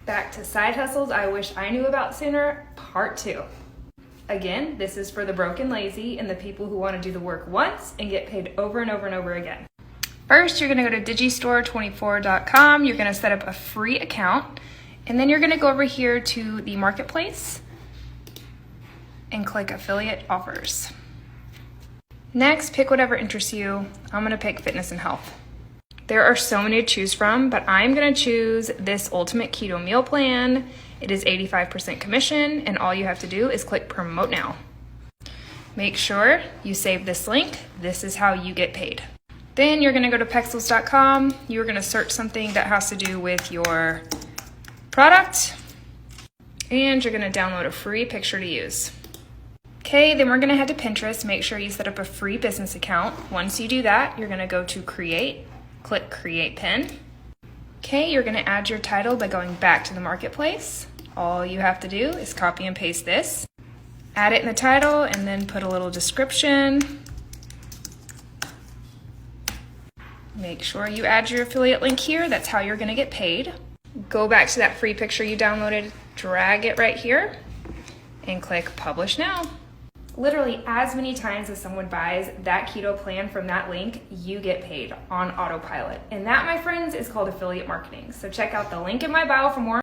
Back to side hustles I wish I knew about sooner, part 2. Again, this is for the broken lazy and the people who want to do the work once and get paid over and over and over again. First, you're going to go to digistore24.com. You're going to set up a free account, and then you're going to go over here to the marketplace and click affiliate offers. Next, pick whatever interests you. I'm going to pick fitness and health. There are so many to choose from, but I'm going to choose this ultimate keto meal plan. It is 85% commission, and all you have to do is click promote now. Make sure you save this link. This is how you get paid. Then you're going to go to Pexels.com. You're going to search something that has to do with your product, and you're going to download a free picture to use. Okay, then we're going to head to Pinterest. Make sure you set up a free business account. Once you do that, you're going to go to create, click create pin. Okay, you're going to add your title by going back to the marketplace. All you have to do is copy and paste this, add it in the title, and then put a little description. Make sure you add your affiliate link here. That's how you're going to get paid. Go back to that free picture you downloaded, drag it right here, and click publish now. Literally as many times as someone buys that keto plan from that link, you get paid on autopilot. And that, my friends, is called affiliate marketing. So check out the link in my bio for more